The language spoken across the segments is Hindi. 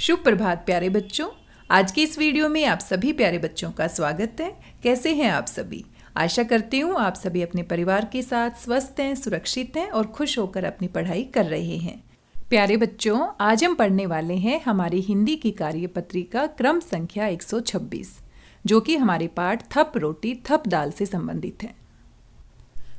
शुभ प्रभात प्यारे बच्चों। आज की इस वीडियो में आप सभी प्यारे बच्चों का स्वागत है। कैसे हैं आप सभी? आशा करती हूँ आप सभी अपने परिवार के साथ स्वस्थ हैं, सुरक्षित हैं और खुश होकर अपनी पढ़ाई कर रहे हैं। प्यारे बच्चों, आज हम पढ़ने वाले हैं हमारी हिंदी की कार्यपत्रिका क्रम संख्या 126, जो कि हमारे पाठ थप रोटी थप दाल से संबंधित है।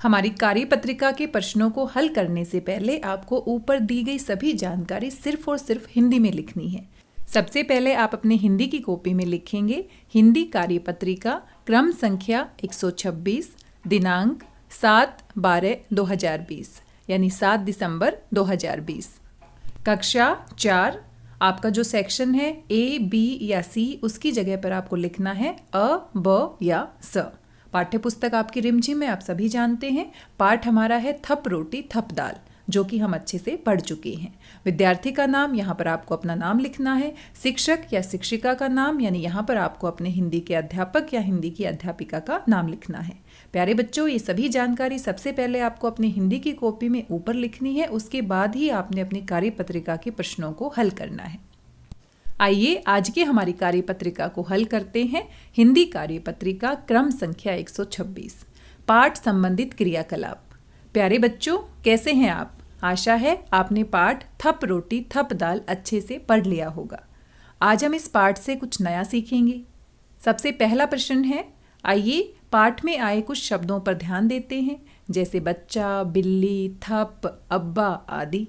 हमारी कार्यपत्रिका के प्रश्नों को हल करने से पहले आपको ऊपर दी गई सभी जानकारी सिर्फ और सिर्फ हिंदी में लिखनी है। सबसे पहले आप अपने हिंदी की कॉपी में लिखेंगे हिंदी कार्यपत्रिका क्रम संख्या 126, दिनांक 7/12/2020 यानी 7 दिसंबर 2020। कक्षा 4, आपका जो सेक्शन है A, B या C, उसकी जगह पर आपको लिखना है अ, ब या स। पाठ्य पुस्तक आपकी रिमझिम में आप सभी जानते हैं। पाठ हमारा है थप रोटी थप दाल, जो कि हम अच्छे से पढ़ चुके हैं। विद्यार्थी का नाम, यहाँ पर आपको अपना नाम लिखना है। शिक्षक या शिक्षिका का नाम, यानी यहाँ पर आपको अपने हिंदी के अध्यापक या हिंदी की अध्यापिका का नाम लिखना है। प्यारे बच्चों, ये सभी जानकारी सबसे पहले आपको अपनी हिंदी की कॉपी में ऊपर लिखनी है। उसके बाद ही आपने अपनी कार्यपत्रिका के प्रश्नों को हल करना है। आइए आज की हमारी कार्यपत्रिका को हल करते हैं। हिंदी कार्यपत्रिका क्रम संख्या 126, पाठ संबंधित क्रियाकलाप। प्यारे बच्चों, कैसे हैं आप? आशा है आपने पाठ थप रोटी थप दाल अच्छे से पढ़ लिया होगा। आज हम इस पाठ से कुछ नया सीखेंगे। सबसे पहला प्रश्न है, आइए पाठ में आए कुछ शब्दों पर ध्यान देते हैं, जैसे बच्चा, बिल्ली, थप, अब्बा आदि।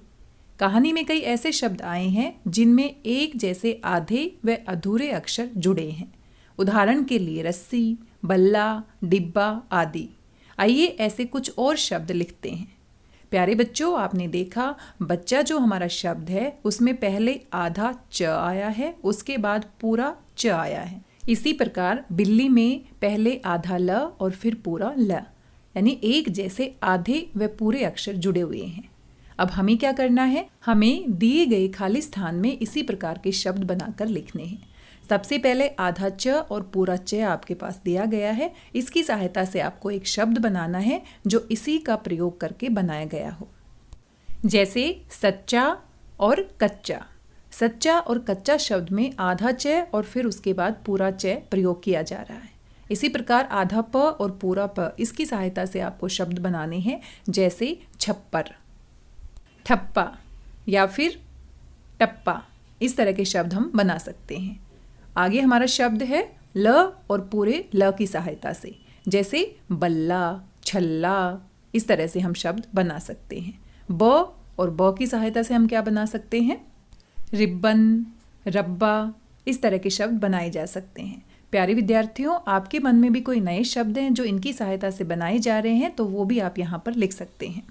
कहानी में कई ऐसे शब्द आए हैं जिनमें एक जैसे आधे व अधूरे अक्षर जुड़े हैं। उदाहरण के लिए रस्सी, बल्ला, डिब्बा आदि। आइए ऐसे कुछ और शब्द लिखते हैं। प्यारे बच्चों, आपने देखा बच्चा जो हमारा शब्द है उसमें पहले आधा च आया है, उसके बाद पूरा च आया है। इसी प्रकार बिल्ली में पहले आधा ल और फिर पूरा ल, यानी एक जैसे आधे व पूरे अक्षर जुड़े हुए हैं। अब हमें क्या करना है? हमें दिए गए खाली स्थान में इसी प्रकार के शब्द बनाकर लिखने हैं। सबसे पहले आधा च और पूरा च आपके पास दिया गया है। इसकी सहायता से आपको एक शब्द बनाना है जो इसी का प्रयोग करके बनाया गया हो। जैसे सच्चा और कच्चा। सच्चा और कच्चा शब्द में आधा च और फिर उसके बाद पूरा च प्रयोग किया जा रहा है। इसी प्रकार आधा प और पूरा प, इसकी सहायता से आपको शब्द बनाने हैं, जैसे छप्पर, ठप्पा या फिर टप्पा। इस तरह के शब्द हम बना सकते हैं। आगे हमारा शब्द है ल और पूरे ल की सहायता से, जैसे बल्ला, छल्ला। इस तरह से हम शब्द बना सकते हैं। ब और ब की सहायता से हम क्या बना सकते हैं? रिब्बन, रब्बा। इस तरह के शब्द बनाए जा सकते हैं। प्यारे विद्यार्थियों, आपके मन में भी कोई नए शब्द हैं जो इनकी सहायता से बनाए जा रहे हैं, तो वो भी आप यहाँ पर लिख सकते हैं।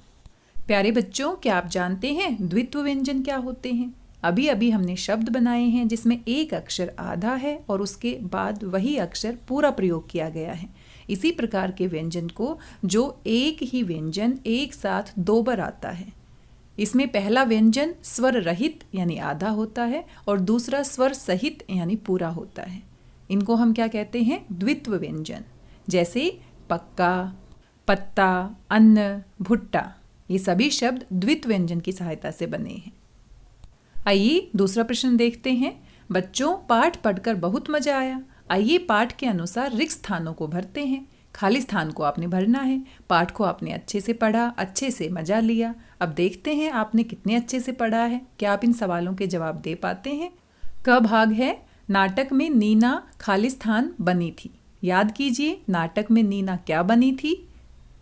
प्यारे बच्चों, क्या आप जानते हैं द्वित्व व्यंजन क्या होते हैं? अभी अभी हमने शब्द बनाए हैं जिसमें एक अक्षर आधा है और उसके बाद वही अक्षर पूरा प्रयोग किया गया है। इसी प्रकार के व्यंजन को जो एक ही व्यंजन एक साथ दो बार आता है। इसमें पहला व्यंजन स्वर रहित यानी आधा होता है और दूसरा स्वर सहित यानी पूरा होता है। इनको हम क्या कहते हैं? द्वित्व व्यंजन। जैसे पक्का, पत्ता, अन्न, भुट्टा। ये सभी शब्द द्वित्व व्यंजन की सहायता से बने हैं। आइए दूसरा प्रश्न देखते हैं। बच्चों, पाठ पढ़कर बहुत मजा आया। आइए पाठ के अनुसार रिक्त स्थानों को भरते हैं। खाली स्थान को आपने भरना है। पाठ को आपने अच्छे से पढ़ा, अच्छे से मजा लिया। अब देखते हैं आपने कितने अच्छे से पढ़ा है। क्या आप इन सवालों के जवाब दे पाते हैं? क भाग है, नाटक में नीना खाली स्थान बनी थी। याद कीजिए, नाटक में नीना क्या बनी थी?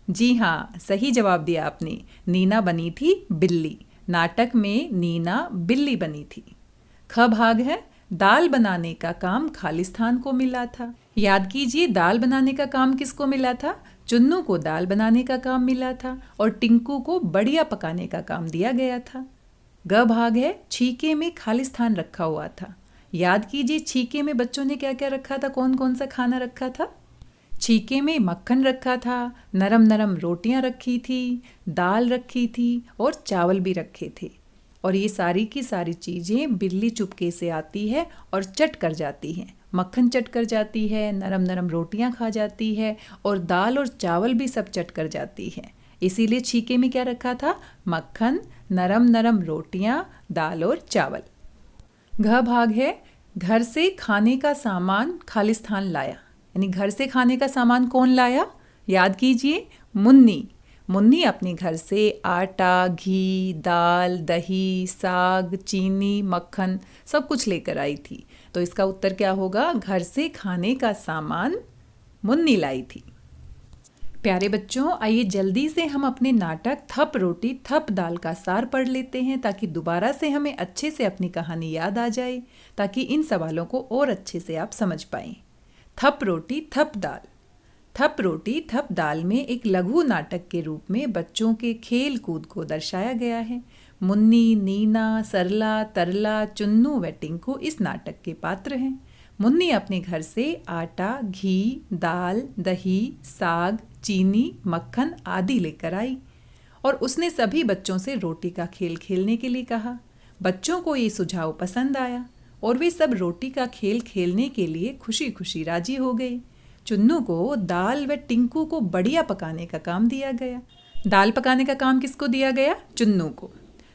जी हाँ, सही जवाब दिया आपने। नीना बनी थी बिल्ली। नाटक में नीना बिल्ली बनी थी। ख भाग है, दाल बनाने का काम खालिस्तान को मिला था। याद कीजिए, दाल बनाने का काम किसको मिला था? चुन्नू को दाल बनाने का काम मिला था और टिंकू को बढ़िया पकाने का काम दिया गया था। ग भाग है, छीके में खालिस्तान रखा हुआ था। याद कीजिए, छीके में बच्चों ने क्या क्या रखा था? कौन कौन सा खाना रखा था? छीके में मक्खन रखा था, नरम नरम रोटियां रखी थी, दाल रखी थी और चावल भी रखे थे। और ये सारी की सारी चीज़ें बिल्ली चुपके से आती है और चट कर जाती है। मक्खन चट कर जाती है, नरम नरम रोटियां खा जाती है और दाल और चावल भी सब चट कर जाती है। इसीलिए छीके में क्या रखा था? मक्खन, नरम नरम रोटियां, दाल और चावल। घ भाग है घर से खाने का सामान खालिस्तान लाया, यानी घर से खाने का सामान कौन लाया? याद कीजिए, मुन्नी। मुन्नी अपने घर से आटा, घी, दाल, दही, साग, चीनी, मक्खन सब कुछ लेकर आई थी। तो इसका उत्तर क्या होगा? घर से खाने का सामान मुन्नी लाई थी। प्यारे बच्चों, आइए जल्दी से हम अपने नाटक थप रोटी थप दाल का सार पढ़ लेते हैं, ताकि दोबारा से हमें अच्छे से अपनी कहानी याद आ जाए, ताकि इन सवालों को और अच्छे से आप समझ पाएं। थप रोटी थप दाल। थप रोटी थप दाल में एक लघु नाटक के रूप में बच्चों के खेल कूद को दर्शाया गया है। मुन्नी, नीना, सरला, तरला, चुन्नू व टिंकू इस नाटक के पात्र हैं। मुन्नी अपने घर से आटा, घी, दाल, दही, साग, चीनी, मक्खन आदि लेकर आई और उसने सभी बच्चों से रोटी का खेल खेलने के लिए कहा। बच्चों को ये सुझाव पसंद आया और वे सब रोटी का खेल खेलने के लिए खुशी खुशी राजी हो गए। चुन्नू को दाल व टिंकू को बढ़िया पकाने का काम दिया गया। दाल पकाने का काम किसको दिया गया? चुन्नू को।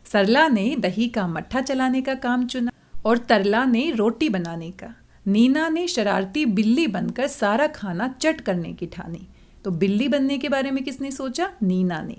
सरला ने दही का मट्ठा चलाने का काम चुना और तरला ने रोटी बनाने का। नीना ने शरारती बिल्ली बनकर सारा खाना चट करने की ठानी। तो बिल्ली बनने के बारे में किसने सोचा? नीना ने।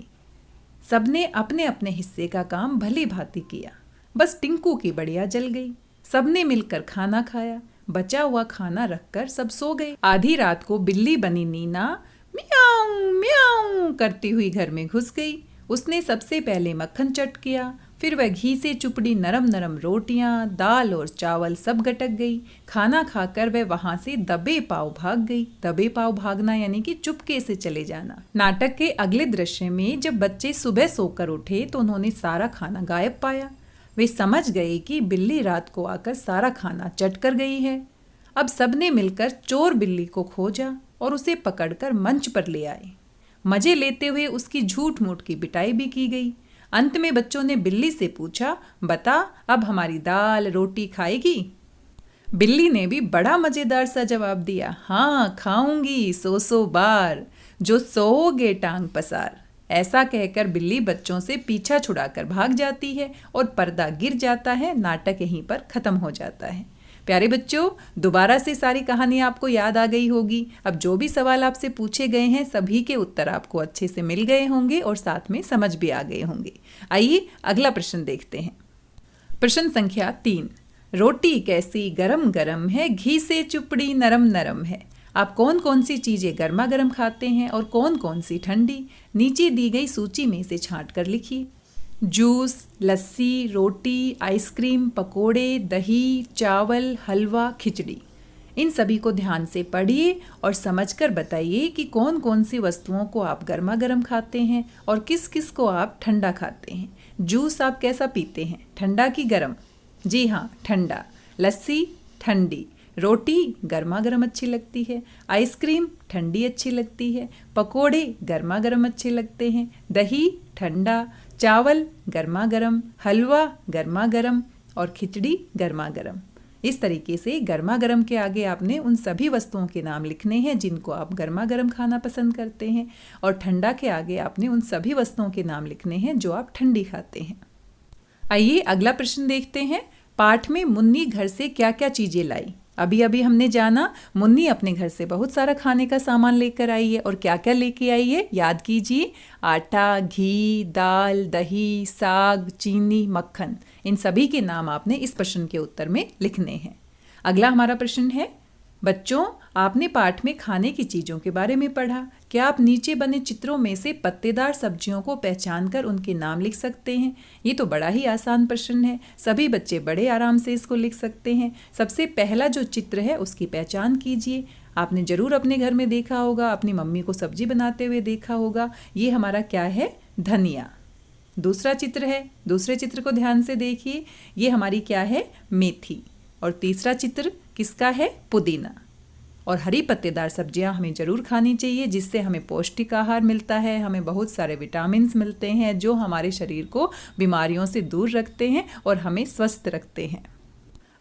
सबने अपने अपने हिस्से का काम भली भांति किया, बस टिंकू की बढ़िया जल गई। सबने मिलकर खाना खाया। बचा हुआ खाना रखकर सब सो गए। आधी रात को बिल्ली बनी नीना म्याऊं म्याऊं करती हुई घर में घुस गई। उसने सबसे पहले मक्खन चट किया, फिर वह घी से चुपड़ी नरम नरम रोटियां, दाल और चावल सब गटक गई। खाना खाकर वह वहां से दबे पाव भाग गई। दबे पाव भागना यानी कि चुपके से चले जाना। नाटक के अगले दृश्य में जब बच्चे सुबह सोकर उठे तो उन्होंने सारा खाना गायब पाया। वे समझ गए कि बिल्ली रात को आकर सारा खाना चट कर गई है। अब सबने मिलकर चोर बिल्ली को खोजा और उसे पकड़कर मंच पर ले आए। मजे लेते हुए उसकी झूठ मूठ की पिटाई भी की गई। अंत में बच्चों ने बिल्ली से पूछा, बता अब हमारी दाल रोटी खाएगी? बिल्ली ने भी बड़ा मजेदार सा जवाब दिया, हाँ खाऊंगी 100 बार, जो सोओगे टांग पसार। ऐसा कहकर बिल्ली बच्चों से पीछा छुड़ाकर भाग जाती है और पर्दा गिर जाता है। नाटक यहीं पर खत्म हो जाता है। प्यारे बच्चों, दोबारा से सारी कहानी आपको याद आ गई होगी। अब जो भी सवाल आपसे पूछे गए हैं सभी के उत्तर आपको अच्छे से मिल गए होंगे और साथ में समझ भी आ गए होंगे। आइए अगला प्रश्न देखते हैं। प्रश्न संख्या 3, रोटी कैसी गरम गरम है, घी से चुपड़ी नरम नरम है। आप कौन कौन सी चीज़ें गर्मा गर्म खाते हैं और कौन कौन सी ठंडी? नीचे दी गई सूची में से छांट कर लिखिए। जूस, लस्सी, रोटी, आइसक्रीम, पकोड़े, दही, चावल, हलवा, खिचड़ी। इन सभी को ध्यान से पढ़िए और समझकर बताइए कि कौन कौन सी वस्तुओं को आप गर्मा गर्म खाते हैं और किस किस को आप ठंडा खाते हैं। जूस आप कैसा पीते हैं, ठंडा कि गर्म? जी हाँ, ठंडा। लस्सी ठंडी। रोटी गर्मा गर्म अच्छी लगती है। आइसक्रीम ठंडी अच्छी लगती है। पकोड़े गर्मा गर्म अच्छे लगते हैं। दही ठंडा। चावल गर्मा गर्म। हलवा गर्मा गर्म और खिचड़ी गर्मा गर्म। इस तरीके से गर्मा गर्म के आगे आपने उन सभी वस्तुओं के नाम लिखने हैं जिनको आप गर्मा गर्म खाना पसंद करते हैं और ठंडा के आगे आपने उन सभी वस्तुओं के नाम लिखने हैं जो आप ठंडी खाते हैं। आइए अगला प्रश्न देखते हैं। पाठ में मुन्नी घर से क्या क्या चीज़ें लाई? अभी अभी हमने जाना मुन्नी अपने घर से बहुत सारा खाने का सामान लेकर आई है और क्या क्या लेके आई है याद कीजिए। आटा, घी, दाल, दही, साग, चीनी, मक्खन। इन सभी के नाम आपने इस प्रश्न के उत्तर में लिखने हैं। अगला हमारा प्रश्न है, बच्चों आपने पाठ में खाने की चीज़ों के बारे में पढ़ा। क्या आप नीचे बने चित्रों में से पत्तेदार सब्जियों को पहचानकर उनके नाम लिख सकते हैं? ये तो बड़ा ही आसान प्रश्न है, सभी बच्चे बड़े आराम से इसको लिख सकते हैं। सबसे पहला जो चित्र है उसकी पहचान कीजिए। आपने ज़रूर अपने घर में देखा होगा, अपनी मम्मी को सब्जी बनाते हुए देखा होगा। ये हमारा क्या है? धनिया। दूसरा चित्र है, दूसरे चित्र को ध्यान से देखिए। ये हमारी क्या है? मेथी। और तीसरा चित्र किसका है? पुदीना। और हरी पत्तेदार सब्जियां हमें ज़रूर खानी चाहिए, जिससे हमें पौष्टिक आहार मिलता है, हमें बहुत सारे विटामिन्स मिलते हैं जो हमारे शरीर को बीमारियों से दूर रखते हैं और हमें स्वस्थ रखते हैं।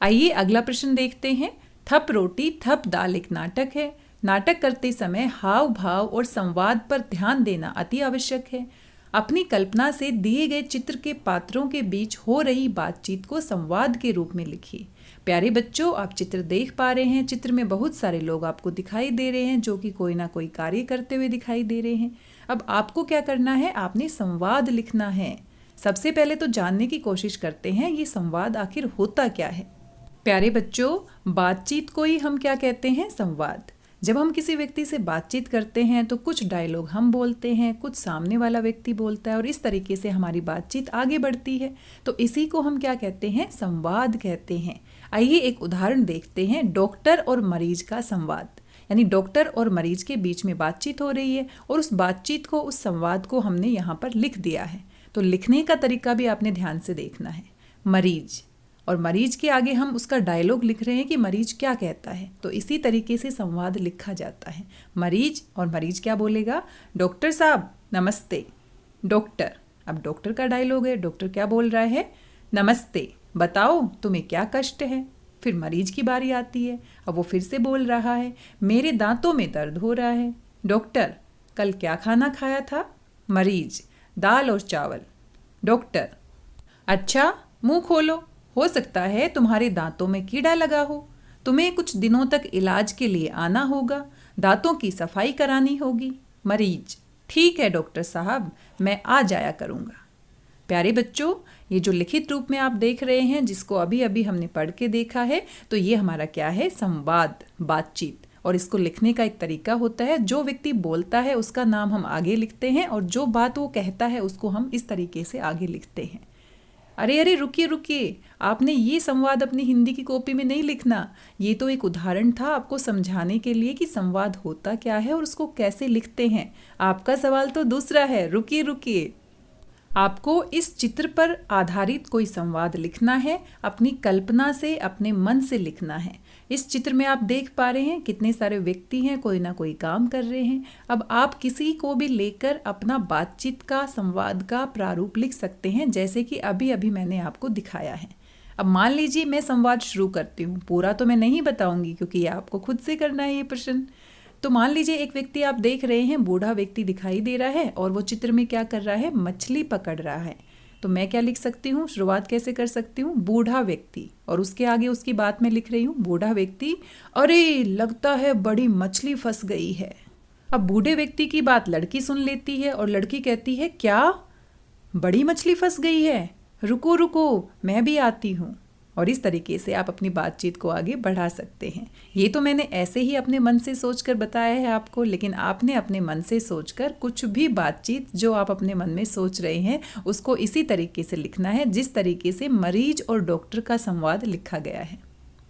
आइए अगला प्रश्न देखते हैं। थप रोटी थप दाल एक नाटक है। नाटक करते समय हाव भाव और संवाद पर ध्यान देना अति आवश्यक है। अपनी कल्पना से दिए गए चित्र के पात्रों के बीच हो रही बातचीत को संवाद के रूप में लिखिए। प्यारे बच्चों, आप चित्र देख पा रहे हैं। चित्र में बहुत सारे लोग आपको दिखाई दे रहे हैं जो कि कोई ना कोई कार्य करते हुए दिखाई दे रहे हैं। अब आपको क्या करना है, आपने संवाद लिखना है। सबसे पहले तो जानने की कोशिश करते हैं ये संवाद आखिर होता क्या है। प्यारे बच्चों, बातचीत को ही हम क्या कहते हैं, संवाद। जब हम किसी व्यक्ति से बातचीत करते हैं तो कुछ डायलॉग हम बोलते हैं, कुछ सामने वाला व्यक्ति बोलता है और इस तरीके से हमारी बातचीत आगे बढ़ती है। तो इसी को हम क्या कहते हैं, संवाद कहते हैं। आइए एक उदाहरण देखते हैं, डॉक्टर और मरीज का संवाद। यानी डॉक्टर और मरीज के बीच में बातचीत हो रही है और उस बातचीत को, उस संवाद को हमने यहाँ पर लिख दिया है। तो लिखने का तरीका भी आपने ध्यान से देखना है। मरीज, और मरीज के आगे हम उसका डायलॉग लिख रहे हैं कि मरीज क्या कहता है। तो इसी तरीके से संवाद लिखा जाता है। मरीज, और मरीज क्या बोलेगा, डॉक्टर साहब नमस्ते। डॉक्टर, अब डॉक्टर का डायलॉग है, डॉक्टर क्या बोल रहा है, नमस्ते, बताओ तुम्हें क्या कष्ट है। फिर मरीज की बारी आती है, अब वो फिर से बोल रहा है, मेरे दांतों में दर्द हो रहा है। डॉक्टर, कल क्या खाना खाया था। मरीज, दाल और चावल। डॉक्टर, अच्छा मुंह खोलो, हो सकता है तुम्हारे दांतों में कीड़ा लगा हो, तुम्हें कुछ दिनों तक इलाज के लिए आना होगा, दांतों की सफाई करानी होगी। मरीज, ठीक है डॉक्टर साहब, मैं आ जाया करूँगा। प्यारे बच्चों, ये जो लिखित रूप में आप देख रहे हैं, जिसको अभी अभी हमने पढ़ के देखा है, तो ये हमारा क्या है, संवाद, बातचीत। और इसको लिखने का एक तरीका होता है, जो व्यक्ति बोलता है उसका नाम हम आगे लिखते हैं और जो बात वो कहता है उसको हम इस तरीके से आगे लिखते हैं। अरे अरे रुकिए रुकिए, आपने ये संवाद अपनी हिंदी की कॉपी में नहीं लिखना। ये तो एक उदाहरण था आपको समझाने के लिए कि संवाद होता क्या है और उसको कैसे लिखते हैं। आपका सवाल तो दूसरा है, रुकिए रुकिए। आपको इस चित्र पर आधारित कोई संवाद लिखना है, अपनी कल्पना से, अपने मन से लिखना है। इस चित्र में आप देख पा रहे हैं कितने सारे व्यक्ति हैं, कोई ना कोई काम कर रहे हैं। अब आप किसी को भी लेकर अपना बातचीत का, संवाद का प्रारूप लिख सकते हैं, जैसे कि अभी अभी मैंने आपको दिखाया है। अब मान लीजिए मैं संवाद शुरू करती हूँ, पूरा तो मैं नहीं बताऊंगी क्योंकि ये आपको खुद से करना है ये प्रश्न। तो मान लीजिए एक व्यक्ति आप देख रहे हैं, बूढ़ा व्यक्ति दिखाई दे रहा है और वो चित्र में क्या कर रहा है, मछली पकड़ रहा है। तो मैं क्या लिख सकती हूँ, शुरुआत कैसे कर सकती हूँ, बूढ़ा व्यक्ति, और उसके आगे उसकी बात में लिख रही हूँ, बूढ़ा व्यक्ति, अरे लगता है बड़ी मछली फंस गई है। अब बूढ़े व्यक्ति की बात लड़की सुन लेती है और लड़की कहती है, क्या बड़ी मछली फंस गई है, रुको रुको मैं भी आती हूँ। और इस तरीके से आप अपनी बातचीत को आगे बढ़ा सकते हैं। ये तो मैंने ऐसे ही अपने मन से सोचकर बताया है आपको, लेकिन आपने अपने मन से सोचकर कुछ भी बातचीत जो आप अपने मन में सोच रहे हैं उसको इसी तरीके से लिखना है जिस तरीके से मरीज और डॉक्टर का संवाद लिखा गया है।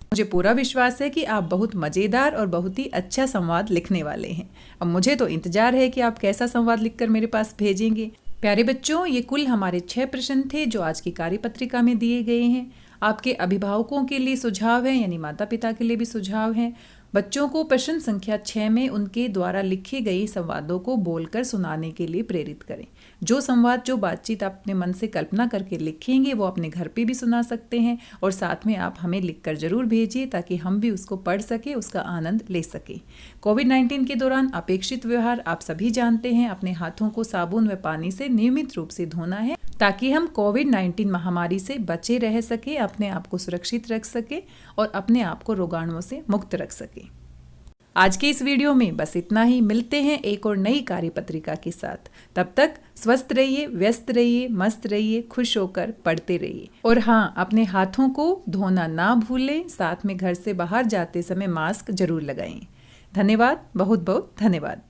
मुझे पूरा विश्वास है कि आप बहुत मज़ेदार और बहुत ही अच्छा संवाद लिखने वाले हैं। अब मुझे तो इंतजार है कि आप कैसा संवाद लिखकर मेरे पास भेजेंगे। प्यारे बच्चों, ये कुल हमारे 6 प्रश्न थे जो आज की कार्यपत्रिका में दिए गए हैं। आपके अभिभावकों के लिए सुझाव है, यानी माता पिता के लिए भी सुझाव है। बच्चों को प्रश्न संख्या 6 में उनके द्वारा लिखे गए संवादों को बोलकर सुनाने के लिए प्रेरित करें। जो संवाद, जो बातचीत आप अपने मन से कल्पना करके लिखेंगे वो अपने घर पे भी सुना सकते हैं और साथ में आप हमें लिखकर जरूर भेजिए ताकि हम भी उसको पढ़ सके, उसका आनंद ले सके। कोविड-19 के दौरान अपेक्षित व्यवहार आप सभी जानते हैं, अपने हाथों को साबुन व पानी से नियमित रूप से धोना है ताकि हम कोविड-19 महामारी से बचे रह सके, अपने आप को सुरक्षित रख सके और अपने आप को रोगाणुओं से मुक्त रख सके। आज के इस वीडियो में बस इतना ही। मिलते हैं एक और नई कार्यपत्रिका के साथ। तब तक स्वस्थ रहिए, व्यस्त रहिए, मस्त रहिए, खुश होकर पढ़ते रहिए। और हाँ, अपने हाथों को धोना ना भूलें, साथ में घर से बाहर जाते समय मास्क जरूर लगाएं। धन्यवाद, बहुत बहुत धन्यवाद।